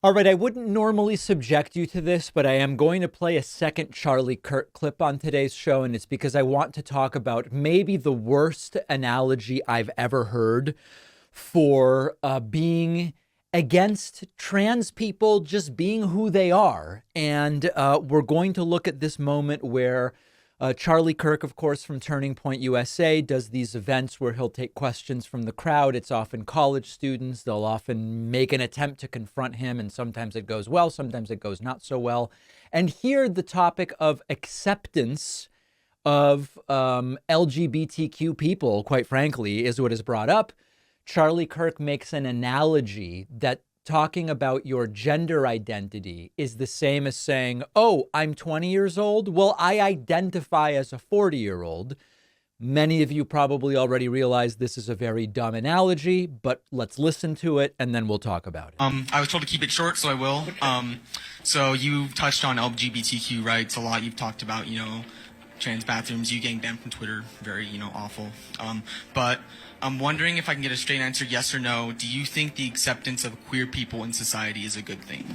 All right, I wouldn't normally subject you to this, but I am going to play a second Charlie Kirk clip on today's show, and it's because I want to talk about maybe the worst analogy I've ever heard for being against trans people just being who they are. And we're going to look at this moment where Charlie Kirk, of course, from Turning Point USA, does these events where he'll take questions from the crowd. It's often college students. They'll often make an attempt to confront him, and sometimes it goes well, sometimes it goes not so well. And here, the topic of acceptance of LGBTQ people, quite frankly, is what is brought up. Charlie Kirk makes an analogy that talking about your gender identity is the same as saying, oh, I'm 20 years old. Well, I identify as a 40-year-old. Many of you probably already realize this is a very dumb analogy, but let's listen to it and then we'll talk about it. I was told to keep it short, so I will. So you touched on LGBTQ rights a lot. You've talked about, trans bathrooms, you getting banned from Twitter, very, awful. But I'm wondering if I can get a straight answer, yes or no. Do you think the acceptance of queer people in society is a good thing?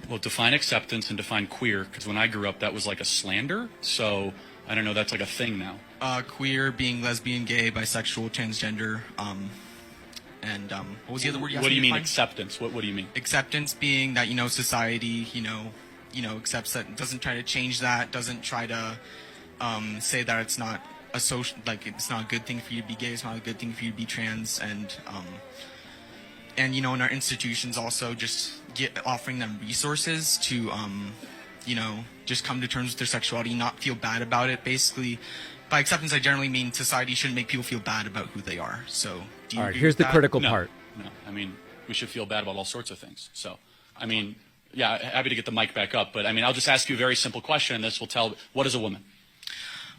Well, define acceptance and define queer, because when I grew up, that was like a slander. So I don't know, that's like a thing now. Queer being lesbian, gay, bisexual, transgender, and what was the other word you asked What do you me to mean find? acceptance? What do you mean? Acceptance being that, society, accepts that, doesn't try to change that, doesn't try to say that it's not a social, like it's not a good thing for you to be gay, it's not a good thing for you to be trans, and in our institutions also just offering them resources to just come to terms with their sexuality, not feel bad about it. Basically, by acceptance, I generally mean society shouldn't make people feel bad about who they are. So, do you All right, agree here's with the that? critical No, part. no. I mean, we should feel bad about all sorts of things. So, I mean, yeah, happy to get the mic back up. But I mean, I'll just ask you a very simple question, and this will tell, what is a woman?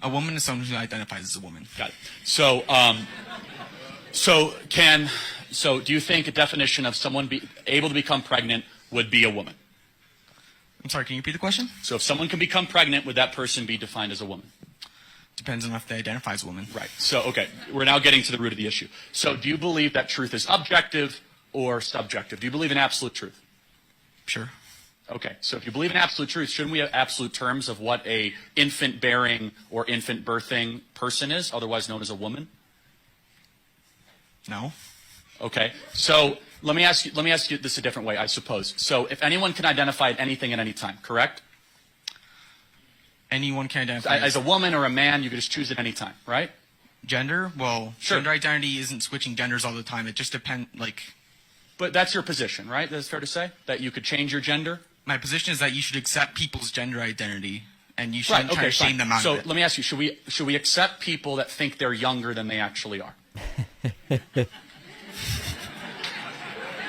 A woman is someone who identifies as a woman. Got it. So, so do you think a definition of someone able to become pregnant would be a woman? I'm sorry, can you repeat the question? So if someone can become pregnant, would that person be defined as a woman? Depends on if they identify as a woman. Right. So, okay, we're now getting to the root of the issue. So do you believe that truth is objective or subjective? Do you believe in absolute truth? Sure. Okay, so if you believe in absolute truth, shouldn't we have absolute terms of what a infant-bearing or infant-birthing person is, otherwise known as a woman? No. Okay, so let me ask you this a different way, I suppose. So if anyone can identify at anything at any time, correct? Anyone can identify As a woman or a man, you can just choose at any time, right? gender. Well, Sure. gender identity isn't switching genders all the time. It just depends. But that's your position, right? That's fair to say? That you could change your gender? My position is that you should accept people's gender identity, and you Right, shouldn't try okay, to shame fine. them out So of it. let me ask you, should we accept people that think they're younger than they actually are?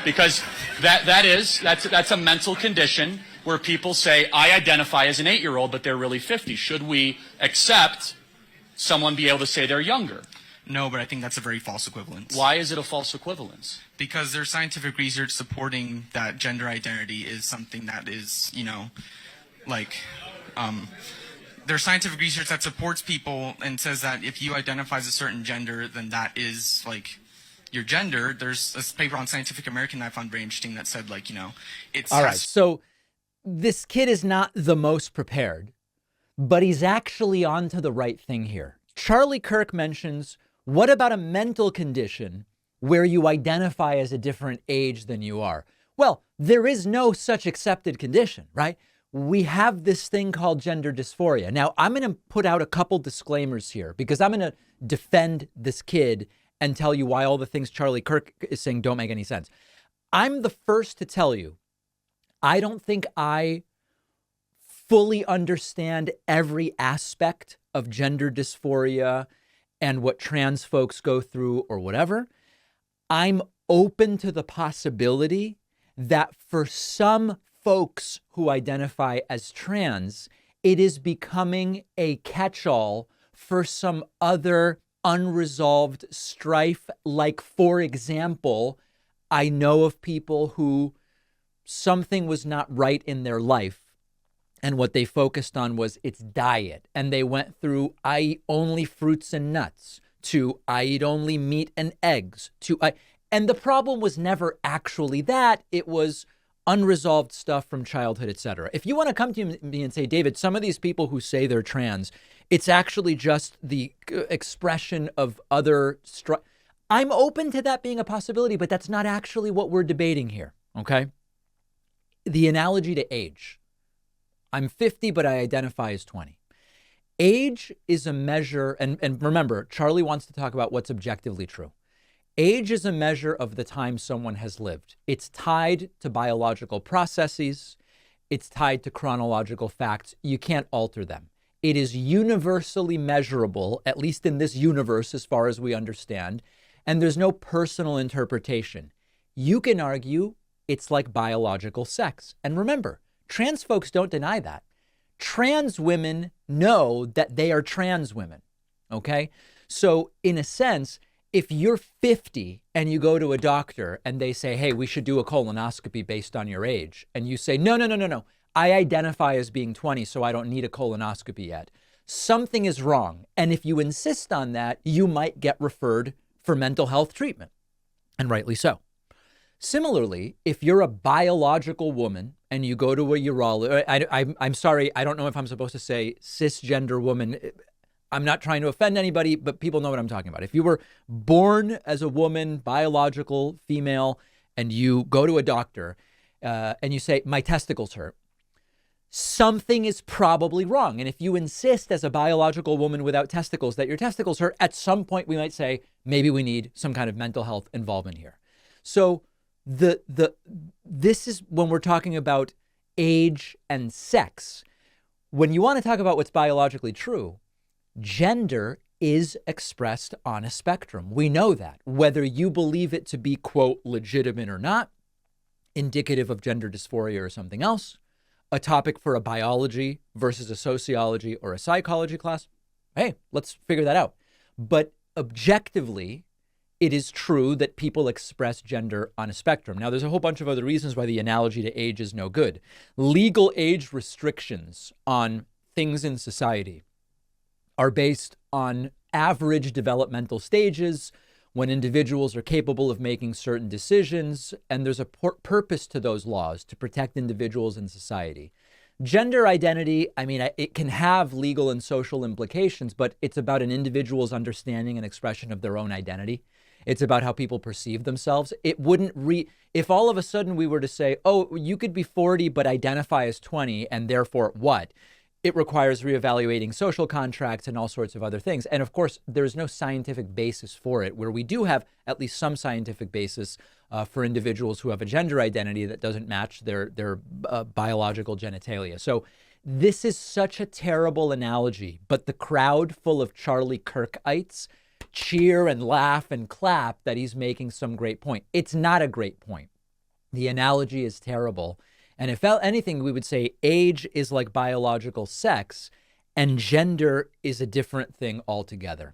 Because that's a mental condition where people say, I identify as an 8-year-old, but they're really 50. Should we accept someone be able to say they're younger? No, but I think that's a very false equivalence. Why is it a false equivalence? Because there's scientific research supporting that gender identity is something that is, there's scientific research that supports people and says that if you identify as a certain gender, then that is, your gender. There's a paper on Scientific American that I found very interesting that said, it's... All right, so this kid is not the most prepared, but he's actually onto the right thing here. Charlie Kirk mentions, what about a mental condition where you identify as a different age than you are? Well, there is no such accepted condition, right? We have this thing called gender dysphoria. Now, I'm going to put out a couple disclaimers here because I'm going to defend this kid and tell you why all the things Charlie Kirk is saying don't make any sense. I'm the first to tell you, I don't think I fully understand every aspect of gender dysphoria and what trans folks go through or whatever. I'm open to the possibility that for some folks who identify as trans, it is becoming a catch-all for some other unresolved strife. Like, for example, I know of people who something was not right in their life, and what they focused on was its diet. And they went through, I eat only fruits and nuts, to I eat only meat and eggs, to and the problem was never actually that. It was unresolved stuff from childhood, etc. If you want to come to me and say, David, some of these people who say they're trans, it's actually just the expression of other I'm open to that being a possibility, but that's not actually what we're debating here, okay? The analogy to age. I'm 50, but I identify as 20. Age is a measure, and remember, Charlie wants to talk about what's objectively true. Age is a measure of the time someone has lived. It's tied to biological processes. It's tied to chronological facts. You can't alter them. It is universally measurable, at least in this universe, as far as we understand, and there's no personal interpretation. You can argue it's like biological sex. And remember, trans folks don't deny that. Trans women know that they are trans women, okay? So in a sense, if you're 50 and you go to a doctor and they say, hey, we should do a colonoscopy based on your age, and you say, no, I identify as being 20, so I don't need a colonoscopy yet, something is wrong. And if you insist on that, you might get referred for mental health treatment, and rightly so. Similarly, if you're a biological woman and you go to a urologist, I'm sorry, I don't know if I'm supposed to say cisgender woman. I'm not trying to offend anybody, but people know what I'm talking about. If you were born as a woman, biological female, and you go to a doctor and you say, my testicles hurt, something is probably wrong. And if you insist as a biological woman without testicles that your testicles hurt, at some point we might say, maybe we need some kind of mental health involvement here. So this is when we're talking about age and sex. When you want to talk about what's biologically true, gender is expressed on a spectrum. We know that. Whether you believe it to be, quote, legitimate or not, indicative of gender dysphoria or something else, a topic for a biology versus a sociology or a psychology class, hey, let's figure that out. But objectively, it is true that people express gender on a spectrum. Now, there's a whole bunch of other reasons why the analogy to age is no good. Legal age restrictions on things in society are based on average developmental stages when individuals are capable of making certain decisions, and there's a purpose to those laws to protect individuals in society. Gender identity, I mean, it can have legal and social implications, but it's about an individual's understanding and expression of their own identity. It's about how people perceive themselves. It wouldn't if all of a sudden we were to say, oh, you could be 40 but identify as 20, and therefore what? It requires reevaluating social contracts and all sorts of other things. And of course, there's no scientific basis for it, where we do have at least some scientific basis for individuals who have a gender identity that doesn't match their biological genitalia. So this is such a terrible analogy, but the crowd full of Charlie Kirkites cheer and laugh and clap that he's making some great point. It's not a great point. The analogy is terrible. And if anything, we would say age is like biological sex and gender is a different thing altogether.